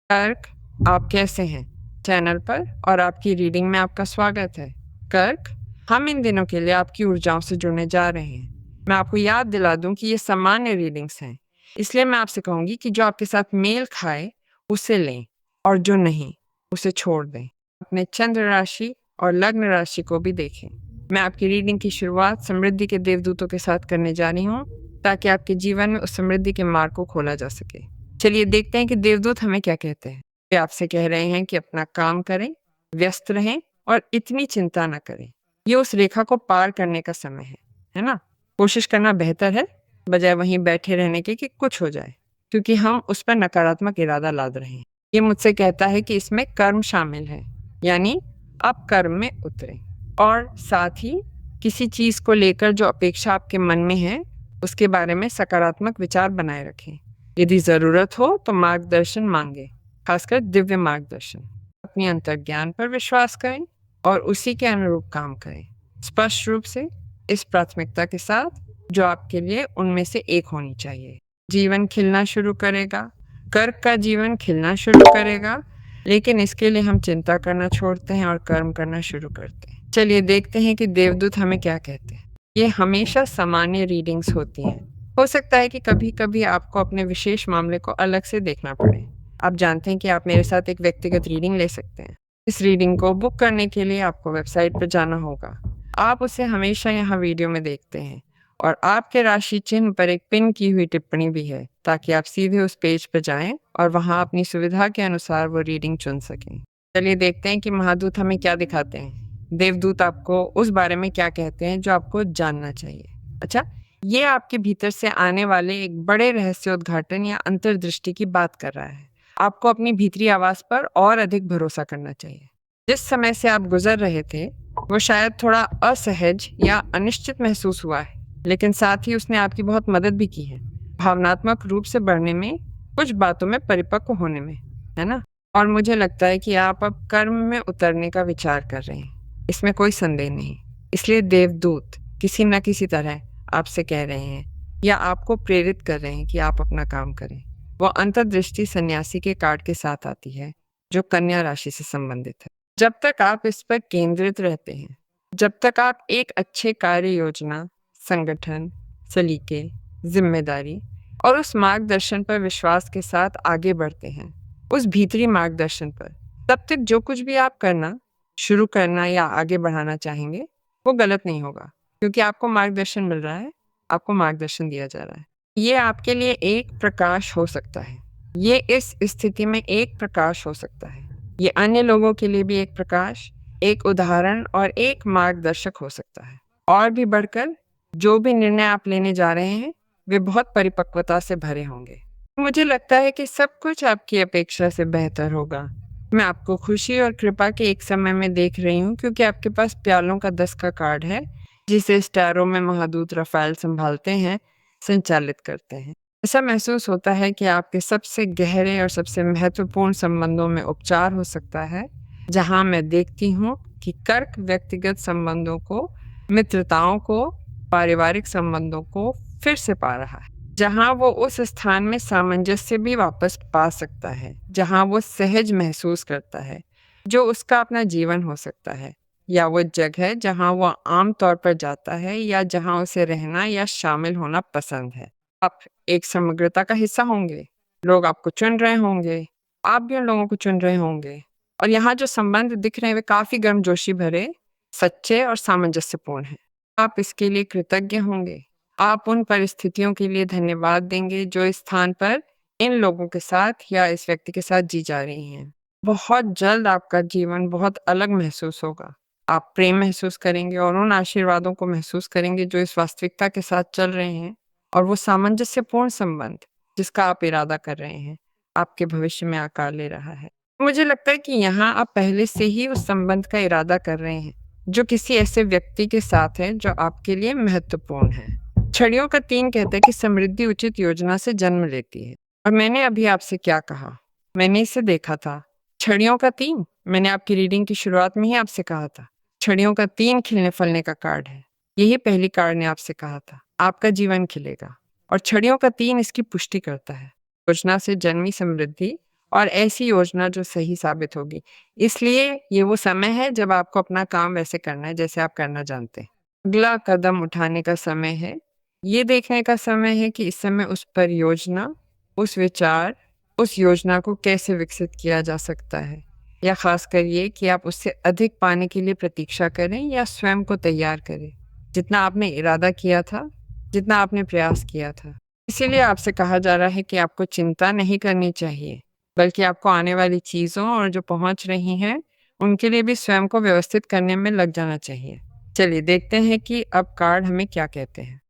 कर्क, आप कैसे हैं? चैनल पर और आपकी रीडिंग में आपका स्वागत है। कर्क, हम इन दिनों के लिए आपकी ऊर्जाओं से जुड़ने जा रहे हैं। मैं आपको याद दिला दूं कि ये सामान्य रीडिंग्स हैं, इसलिए मैं आपसे कहूंगी कि जो आपके साथ मेल खाए उसे लें और जो नहीं उसे छोड़ दें। अपने चंद्र राशि और लग्न राशि को भी देखें। मैं आपकी रीडिंग की शुरुआत समृद्धि के देवदूतों के साथ करने जा रही हूँ, ताकि आपके जीवन में उस समृद्धि के मार्ग को खोला जा सके। चलिए देखते हैं कि देवदूत हमें क्या कहते हैं। वे आपसे कह रहे हैं कि अपना काम करें, व्यस्त रहें और इतनी चिंता न करें। ये उस रेखा को पार करने का समय है ना? कोशिश करना बेहतर है, बजाय वहीं बैठे रहने के कि कुछ हो जाए, क्योंकि हम उस पर नकारात्मक इरादा लाद रहे हैं। ये मुझसे कहता है कि इसमें कर्म शामिल है, यानी आप कर्म में उतरें और साथ ही किसी चीज को लेकर जो अपेक्षा आपके मन में है उसके बारे में सकारात्मक विचार बनाए रखें। यदि जरूरत हो तो मार्गदर्शन मांगे, खासकर दिव्य मार्गदर्शन। अपनी अंतर्ज्ञान पर विश्वास करें और उसी के अनुरूप काम करें, स्पष्ट रूप से इस प्राथमिकता के साथ जो आपके लिए उनमें से एक होनी चाहिए। जीवन खिलना शुरू करेगा, कर्क का जीवन खिलना शुरू करेगा, लेकिन इसके लिए हम चिंता करना छोड़ते हैं और कर्म करना शुरू करते हैं। चलिए देखते हैं कि देवदूत हमें क्या कहते हैं। ये हमेशा सामान्य रीडिंग्स होती हैं। हो सकता है कि कभी कभी आपको अपने विशेष मामले को अलग से देखना पड़े। आप जानते हैं कि आप मेरे साथ एक व्यक्तिगत रीडिंग ले सकते हैं। इस रीडिंग को बुक करने के लिए आपको वेबसाइट पर जाना होगा। आप उसे हमेशा यहाँ वीडियो में देखते हैं और आपके राशि चिन्ह पर एक पिन की हुई टिप्पणी भी है, ताकि आप सीधे उस पेज पर जाएं और वहां अपनी सुविधा के अनुसार वो रीडिंग चुन सकें। चलिए देखते हैं कि महादूत हमें क्या दिखाते हैं। देवदूत आपको उस बारे में क्या कहते हैं जो आपको जानना चाहिए। अच्छा, ये आपके भीतर से आने वाले एक बड़े रहस्योद्घाटन या अंतर्दृष्टि की बात कर रहा है। आपको अपनी भीतरी आवाज पर और अधिक भरोसा करना चाहिए। जिस समय से आप गुजर रहे थे वो शायद थोड़ा असहज या अनिश्चित महसूस हुआ है, लेकिन साथ ही उसने आपकी बहुत मदद भी की है, भावनात्मक रूप से बढ़ने में, कुछ बातों में परिपक्व होने में, है ना? और मुझे लगता है कि आप अब कर्म में उतरने का विचार कर रहे हैं, इसमें कोई संदेह नहीं। इसलिए देवदूत किसी न किसी तरह आपसे कह रहे हैं या आपको प्रेरित कर रहे हैं कि आप अपना काम करें। वो अंतर्दृष्टि सन्यासी के कार्ड के साथ आती है, जो कन्या राशि से संबंधित है। जब तक आप इस पर केंद्रित रहते हैं, जब तक आप एक अच्छे कार्य योजना, संगठन, सलीके, जिम्मेदारी और उस मार्गदर्शन पर विश्वास के साथ आगे बढ़ते हैं, उस भीतरी मार्गदर्शन पर, तब तक जो कुछ भी आप करना, शुरू करना या आगे बढ़ाना चाहेंगे वो गलत नहीं होगा, क्योंकि आपको मार्गदर्शन मिल रहा है, आपको मार्गदर्शन दिया जा रहा है। ये आपके लिए एक प्रकाश हो सकता है, ये इस स्थिति में एक प्रकाश हो सकता है, ये अन्य लोगों के लिए भी एक प्रकाश, एक उदाहरण और एक मार्गदर्शक हो सकता है। और भी बढ़कर जो भी निर्णय आप लेने जा रहे हैं वे बहुत परिपक्वता से भरे होंगे। मुझे लगता है कि सब कुछ आपकी अपेक्षा से बेहतर होगा। मैं आपको खुशी और कृपा के एक समय में देख रही हूँ, क्योंकि आपके पास प्यालों का 10 का कार्ड है, जिसे स्टैरो में महादूत रफाएल संभालते हैं, संचालित करते हैं। ऐसा महसूस होता है कि आपके सबसे गहरे और सबसे महत्वपूर्ण संबंधों में उपचार हो सकता है, जहां मैं देखती हूँ कि कर्क व्यक्तिगत संबंधों को, मित्रताओं को, पारिवारिक संबंधों को फिर से पा रहा है, जहां वो उस स्थान में सामंजस्य भी वापस पा सकता है, जहां वो सहज महसूस करता है, जो उसका अपना जीवन हो सकता है, या वो जगह जहां वो आम तौर पर जाता है या जहां उसे रहना या शामिल होना पसंद है। आप एक समग्रता का हिस्सा होंगे, लोग आपको चुन रहे होंगे, आप भी उन लोगों को चुन रहे होंगे, और यहाँ जो संबंध दिख रहे हैं वे काफी गर्मजोशी भरे, सच्चे और सामंजस्यपूर्ण हैं। आप इसके लिए कृतज्ञ होंगे। आप उन परिस्थितियों के लिए धन्यवाद देंगे जो इस स्थान पर इन लोगों के साथ या इस व्यक्ति के साथ जी जा रही हैं। बहुत जल्द आपका जीवन बहुत अलग महसूस होगा। आप प्रेम महसूस करेंगे और उन आशीर्वादों को महसूस करेंगे जो इस वास्तविकता के साथ चल रहे हैं, और वो सामंजस्यपूर्ण संबंध जिसका आप इरादा कर रहे हैं आपके भविष्य में आकार ले रहा है। मुझे लगता है कि यहाँ आप पहले से ही उस संबंध का इरादा कर रहे हैं, जो किसी ऐसे व्यक्ति के साथ है जो आपके लिए महत्वपूर्ण है। छड़ियों का 3 कहता है कि समृद्धि उचित योजना से जन्म लेती है। और मैंने अभी आपसे क्या कहा? मैंने इसे देखा था। छड़ियों का 3, मैंने आपकी रीडिंग की शुरुआत में ही आपसे कहा था, छड़ियों का 3 खिलने फलने का कार्ड है। यही पहली कार्ड ने आपसे कहा था, आपका जीवन खिलेगा। और छड़ियों का 3 इसकी पुष्टि करता है। योजना से जन्मी समृद्धि और ऐसी योजना जो सही साबित होगी। इसलिए ये वो समय है जब आपको अपना काम वैसे करना है जैसे आप करना जानते हैं। अगला कदम उठाने का समय है। ये देखने का समय है कि इस समय उस परियोजना, उस विचार, उस योजना को कैसे विकसित किया जा सकता है, या खासकर ये कि आप उससे अधिक पाने के लिए प्रतीक्षा करें या स्वयं को तैयार करें, जितना आपने इरादा किया था, जितना आपने प्रयास किया था। इसीलिए आपसे कहा जा रहा है कि आपको चिंता नहीं करनी चाहिए, बल्कि आपको आने वाली चीज़ों और जो पहुंच रही हैं, उनके लिए भी स्वयं को व्यवस्थित करने में लग जाना चाहिए। चलिए देखते हैं कि अब कार्ड हमें क्या कहते हैं।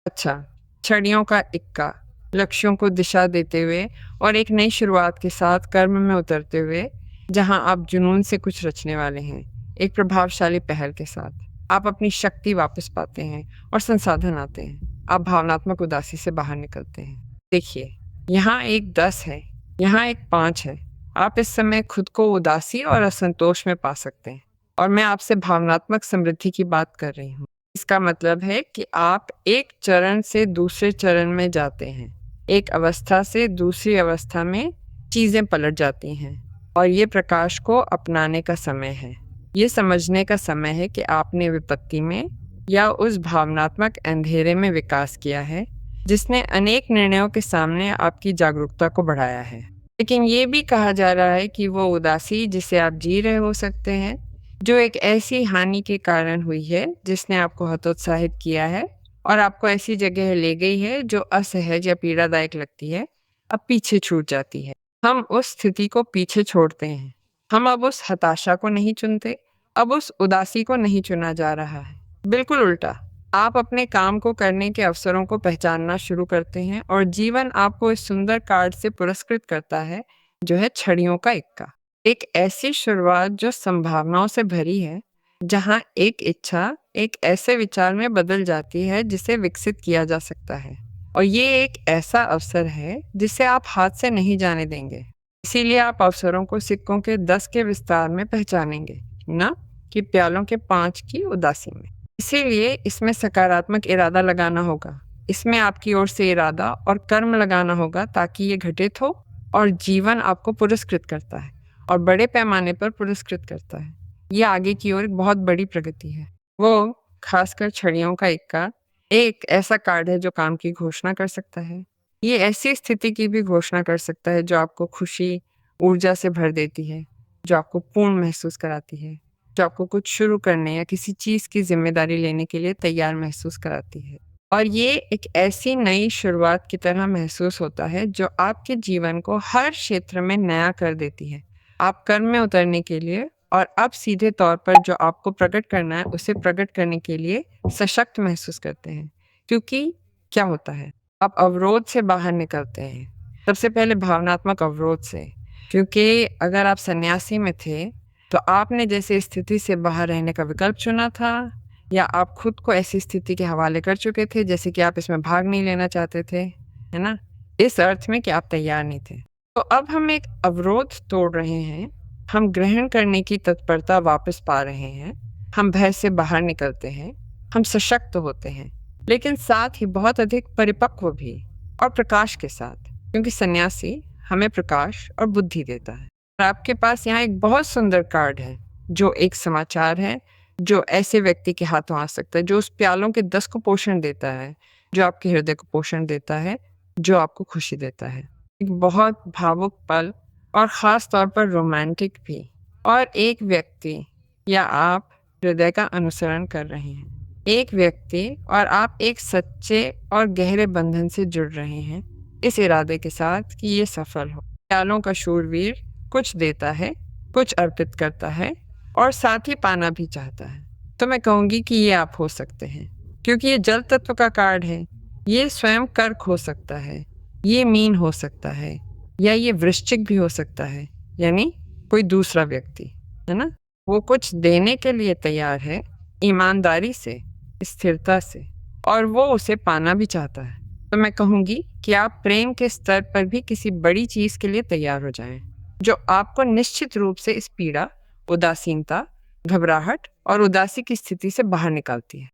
अच्छा, छड़ियों का इक्का, लक्ष्यों को दिशा देते हुए और एक नई शुरुआत के साथ कर्म में उतरते हुए, जहां आप जुनून से कुछ रचने वाले हैं, एक प्रभावशाली पहल के साथ। आप अपनी शक्ति वापस पाते हैं और संसाधन आते हैं। आप भावनात्मक उदासी से बाहर निकलते हैं। देखिए, यहाँ एक 10 है, यहाँ एक 5 है। आप इस समय खुद को उदासी और असंतोष में पा सकते हैं, और मैं आपसे भावनात्मक समृद्धि की बात कर रही हूँ। इसका मतलब है कि आप एक चरण से दूसरे चरण में जाते हैं, एक अवस्था से दूसरी अवस्था में चीजें पलट जाती हैं, और ये प्रकाश को अपनाने का समय है। ये समझने का समय है कि आपने विपत्ति में या उस भावनात्मक अंधेरे में विकास किया है जिसने अनेक निर्णयों के सामने आपकी जागरूकता को बढ़ाया है। लेकिन ये भी कहा जा रहा है कि वो उदासी जिसे आप जी रहे हो सकते हैं, जो एक ऐसी हानि के कारण हुई है जिसने आपको हतोत्साहित किया है और आपको ऐसी जगह ले गई है जो असहज या पीड़ादायक लगती है, अब पीछे छूट जाती है। हम उस स्थिति को पीछे छोड़ते हैं। हम अब उस हताशा को नहीं चुनते, अब उस उदासी को नहीं चुना जा रहा है। बिल्कुल उल्टा, आप अपने काम को करने के अवसरों को पहचानना शुरू करते हैं और जीवन आपको इस सुंदर कार्ड से पुरस्कृत करता है, जो है छड़ियों का इक्का। एक ऐसी शुरुआत जो संभावनाओं से भरी है, जहां एक इच्छा एक ऐसे विचार में बदल जाती है जिसे विकसित किया जा सकता है, और ये एक ऐसा अवसर है जिसे आप हाथ से नहीं जाने देंगे। इसीलिए आप अवसरों को सिक्कों के 10 के विस्तार में पहचानेंगे, न कि प्यालों के 5 की उदासी में। इसीलिए इसमें सकारात्मक इरादा लगाना होगा। इसमें आपकी ओर से इरादा और कर्म लगाना होगा ताकि ये घटित हो, और जीवन आपको पुरस्कृत करता है और बड़े पैमाने पर पुरस्कृत करता है। ये आगे की ओर एक बहुत बड़ी प्रगति है। वो खासकर छड़ियों का इक्का एक ऐसा कार्ड है जो काम की घोषणा कर सकता है। ये ऐसी स्थिति की भी घोषणा कर सकता है जो आपको खुशी, ऊर्जा से भर देती है, जो आपको पूर्ण महसूस कराती है, जो आपको कुछ शुरू करने या किसी चीज़ की ज़िम्मेदारी लेने के लिए तैयार महसूस कराती है। और ये एक ऐसी नई शुरुआत की तरह महसूस होता है जो आपके जीवन को हर क्षेत्र में नया कर देती है। आप कर्म में उतरने के लिए और अब सीधे तौर पर जो आपको प्रकट करना है उसे प्रकट करने के लिए सशक्त महसूस करते हैं। क्योंकि क्या होता है, आप अवरोध से बाहर निकलते हैं, सबसे पहले भावनात्मक अवरोध से। क्योंकि अगर आप सन्यासी में थे तो आपने जैसे स्थिति से बाहर रहने का विकल्प चुना था, या आप खुद को ऐसी स्थिति के हवाले कर चुके थे जैसे कि आप इसमें भाग नहीं लेना चाहते थे, है ना, इस अर्थ में कि आप तैयार नहीं थे। तो अब हम एक अवरोध तोड़ रहे हैं, हम ग्रहण करने की तत्परता वापस पा रहे हैं, हम भय से बाहर निकलते हैं, हम सशक्त होते हैं, लेकिन साथ ही बहुत अधिक परिपक्व भी, और प्रकाश के साथ, क्योंकि सन्यासी हमें प्रकाश और बुद्धि देता है। और आपके पास यहाँ एक बहुत सुंदर कार्ड है जो एक समाचार है, जो ऐसे व्यक्ति के हाथों आ सकता है जो उस प्यालों के 10 को पोषण देता है, जो आपके हृदय को पोषण देता है, जो आपको खुशी देता है। एक बहुत भावुक पल, और ख़ास तौर पर रोमांटिक भी। और एक व्यक्ति या आप हृदय का अनुसरण कर रहे हैं, एक व्यक्ति और आप एक सच्चे और गहरे बंधन से जुड़ रहे हैं, इस इरादे के साथ कि ये सफल हो। प्यालों का शूरवीर कुछ देता है, कुछ अर्पित करता है, और साथ ही पाना भी चाहता है। तो मैं कहूँगी कि ये आप हो सकते हैं, क्योंकि ये जल तत्व का कार्ड है। ये स्वयं कर्क हो सकता है, ये मीन हो सकता है, या ये वृश्चिक भी हो सकता है, यानी कोई दूसरा व्यक्ति, है ना। वो कुछ देने के लिए तैयार है, ईमानदारी से, स्थिरता से, और वो उसे पाना भी चाहता है। तो मैं कहूँगी कि आप प्रेम के स्तर पर भी किसी बड़ी चीज़ के लिए तैयार हो जाएं, जो आपको निश्चित रूप से इस पीड़ा, उदासीनता, घबराहट और उदासी की स्थिति से बाहर निकालती है।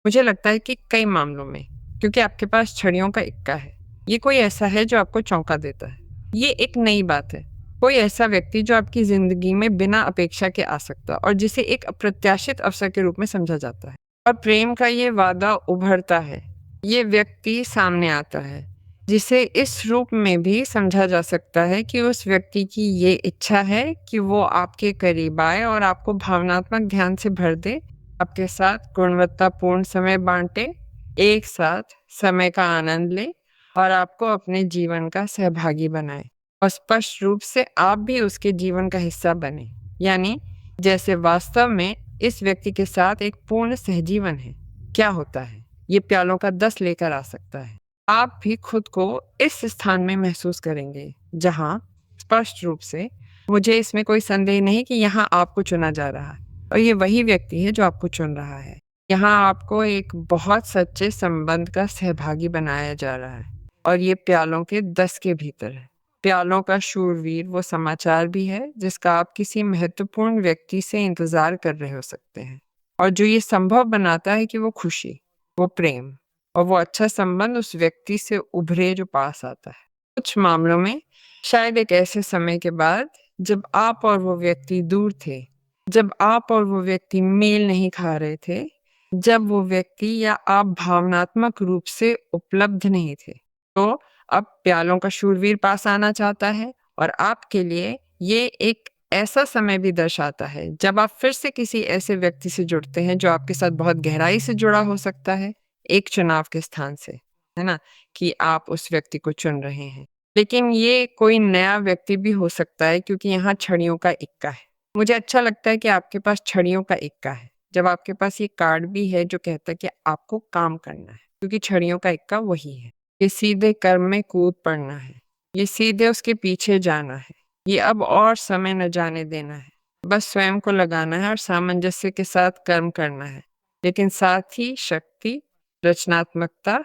मुझे लगता है कि कई मामलों में, क्योंकि आपके पास छड़ियों का इक्का है, ये कोई ऐसा है जो आपको चौंका देता है। ये एक नई बात है। कोई ऐसा व्यक्ति जो आपकी ज़िंदगी में बिना अपेक्षा के आ सकता है और जिसे एक अप्रत्याशित अवसर के रूप में समझा जाता है। और प्रेम का ये वादा उभरता है। ये व्यक्ति सामने आता है, जिसे इस रूप में भी समझा जा सकता है कि उस व्यक्ति की ये इच्छा है कि वो आपके करीब आए और आपको भावनात्मक ध्यान से भर दे, आपके साथ गुणवत्तापूर्ण समय बाँटे, एक साथ समय का आनंद ले और आपको अपने जीवन का सहभागी बनाए और स्पष्ट रूप से आप भी उसके जीवन का हिस्सा बने। यानी जैसे वास्तव में इस व्यक्ति के साथ एक पूर्ण सहजीवन है। क्या होता है? ये प्यालों का 10 लेकर आ सकता है। आप भी खुद को इस स्थान में महसूस करेंगे, जहाँ स्पष्ट रूप से मुझे इसमें कोई संदेह नहीं कि यहाँ आपको चुना जा रहा है और ये वही व्यक्ति है जो आपको चुन रहा है। यहाँ आपको एक बहुत सच्चे संबंध का सहभागी बनाया जा रहा है और ये प्यालों के 10 के भीतर है। प्यालों का शूरवीर वो समाचार भी है जिसका आप किसी महत्वपूर्ण व्यक्ति से इंतजार कर रहे हो सकते हैं और जो ये संभव बनाता है कि वो खुशी, वो प्रेम और वो अच्छा संबंध उस व्यक्ति से उभरे जो पास आता है। कुछ मामलों में शायद एक ऐसे समय के बाद जब आप और वो व्यक्ति दूर थे, जब आप और वो व्यक्ति मेल नहीं खा रहे थे, जब वो व्यक्ति या आप भावनात्मक रूप से उपलब्ध नहीं थे, तो अब प्यालों का शूरवीर पास आना चाहता है और आपके लिए ये एक ऐसा समय भी दर्शाता है जब आप फिर से किसी ऐसे व्यक्ति से जुड़ते हैं जो आपके साथ बहुत गहराई से जुड़ा हो सकता है, एक चुनाव के स्थान से, है ना? कि आप उस व्यक्ति को चुन रहे हैं। लेकिन ये कोई नया व्यक्ति भी हो सकता है क्योंकि यहाँ छड़ियों का इक्का है। मुझे अच्छा लगता है कि आपके पास छड़ियों का इक्का है। जब आपके पास ये कार्ड भी है जो कहता है कि आपको काम करना है, क्योंकि छड़ियों का इक्का वही है। ये सीधे कर्म में कूद पड़ना है, ये सीधे उसके पीछे जाना है, ये अब और समय न जाने देना है, बस स्वयं को लगाना है और सामंजस्य के साथ कर्म करना है, लेकिन साथ ही शक्ति, रचनात्मकता,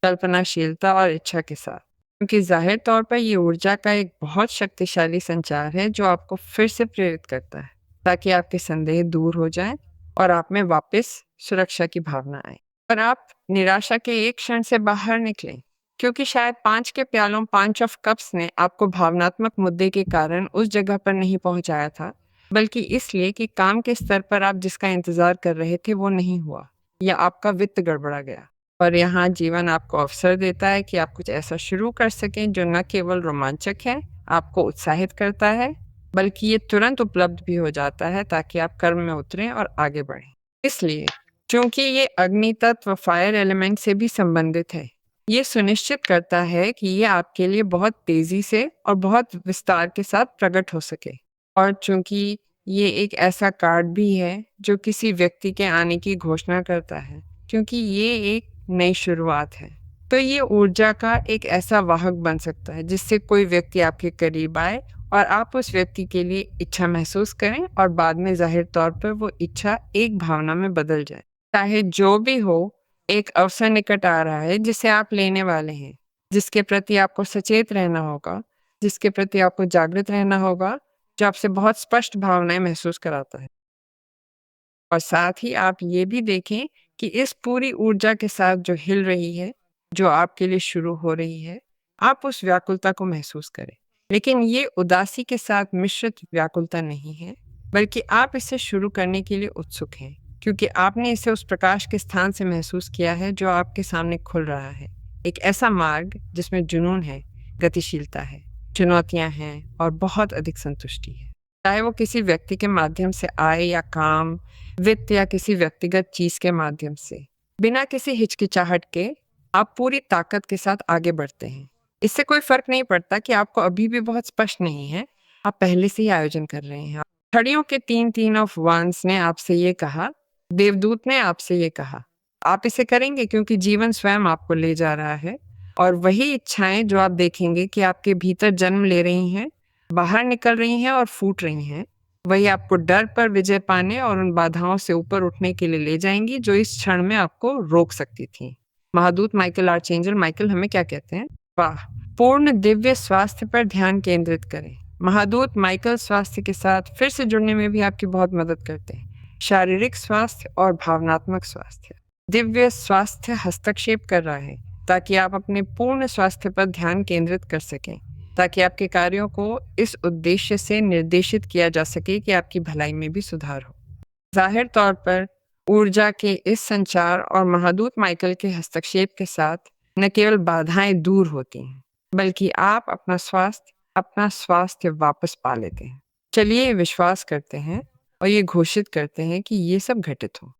कल्पनाशीलता और इच्छा के साथ। क्योंकि जाहिर तौर पर ये ऊर्जा का एक बहुत शक्तिशाली संचार है जो आपको फिर से प्रेरित करता है ताकि आपके संदेह दूर हो जाएं और आप में वापस सुरक्षा की भावना आए और आप निराशा के एक क्षण से बाहर निकलें, क्योंकि शायद 5 के प्यालों 5 ऑफ कप्स ने आपको भावनात्मक मुद्दे के कारण उस जगह पर नहीं पहुंचाया था, बल्कि इसलिए कि काम के स्तर पर आप जिसका इंतजार कर रहे थे वो नहीं हुआ या आपका वित्त गड़बड़ा गया। और यहाँ जीवन आपको अवसर देता है कि आप कुछ ऐसा शुरू कर सकें जो न केवल रोमांचक है, आपको उत्साहित करता है, बल्कि ये तुरंत उपलब्ध भी हो जाता है ताकि आप कर्म में उतरें और आगे बढ़ें। इसलिए चूंकि ये अग्नि तत्व फायर एलिमेंट से भी संबंधित है, ये सुनिश्चित करता है कि ये आपके लिए बहुत तेजी से और बहुत विस्तार के साथ प्रकट हो सके। और चूंकि ये एक ऐसा कार्ड भी है जो किसी व्यक्ति के आने की घोषणा करता है, क्योंकि ये एक नई शुरुआत है, तो ये ऊर्जा का एक ऐसा वाहक बन सकता है जिससे कोई व्यक्ति आपके करीब आए और आप उस व्यक्ति के लिए इच्छा महसूस करें और बाद में जाहिर तौर पर वो इच्छा एक भावना में बदल जाए। चाहे जो भी हो, एक अवसर निकट आ रहा है जिसे आप लेने वाले हैं, जिसके प्रति आपको सचेत रहना होगा, जिसके प्रति आपको जागृत रहना होगा, जो आपसे बहुत स्पष्ट भावनाएं महसूस कराता है। और साथ ही आप ये भी देखें कि इस पूरी ऊर्जा के साथ जो हिल रही है, जो आपके लिए शुरू हो रही है, आप उस व्याकुलता को महसूस करें। लेकिन ये उदासी के साथ मिश्रित व्याकुलता नहीं है, बल्कि आप इसे शुरू करने के लिए उत्सुक हैं, क्योंकि आपने इसे उस प्रकाश के स्थान से महसूस किया है जो आपके सामने खुल रहा है। एक ऐसा मार्ग जिसमें जुनून है, गतिशीलता है, चुनौतियां हैं और बहुत अधिक संतुष्टि है। चाहे वो किसी व्यक्ति के माध्यम से आए या काम, वित्त या किसी व्यक्तिगत चीज के माध्यम से, बिना किसी हिचकिचाहट के आप पूरी ताकत के साथ आगे बढ़ते हैं। इससे कोई फर्क नहीं पड़ता कि आपको अभी भी बहुत स्पष्ट नहीं है, आप पहले से ही आयोजन कर रहे हैं। छड़ियों के 3 ऑफ वांड्स ने आपसे ये कहा, देवदूत ने आपसे ये कहा, आप इसे करेंगे क्योंकि जीवन स्वयं आपको ले जा रहा है और वही इच्छाएं जो आप देखेंगे कि आपके भीतर जन्म ले रही हैं, बाहर निकल रही हैं और फूट रही हैं, वही आपको डर पर विजय पाने और उन बाधाओं से ऊपर उठने के लिए ले जाएंगी जो इस क्षण में आपको रोक सकती थी। महादूत माइकल, आर्चेंजल माइकल हमें क्या कहते हैं? वाह! पूर्ण दिव्य स्वास्थ्य पर ध्यान केंद्रित करें। महादूत माइकल स्वास्थ्य के साथ फिर से जुड़ने में भी आपकी बहुत मदद करते हैं। शारीरिक स्वास्थ्य और भावनात्मक स्वास्थ्य। दिव्य स्वास्थ्य हस्तक्षेप कर रहा है ताकि आप अपने पूर्ण स्वास्थ्य पर ध्यान केंद्रित कर सकें, ताकि आपके कार्यों को इस उद्देश्य से निर्देशित किया जा सके कि आपकी भलाई में भी सुधार हो। जाहिर तौर पर ऊर्जा के इस संचार और महादूत माइकल के हस्तक्षेप के साथ न केवल बाधाएं दूर होती हैं, बल्कि आप अपना स्वास्थ्य वापस पा लेते हैं। चलिए विश्वास करते हैं और ये घोषित करते हैं कि ये सब घटित हो।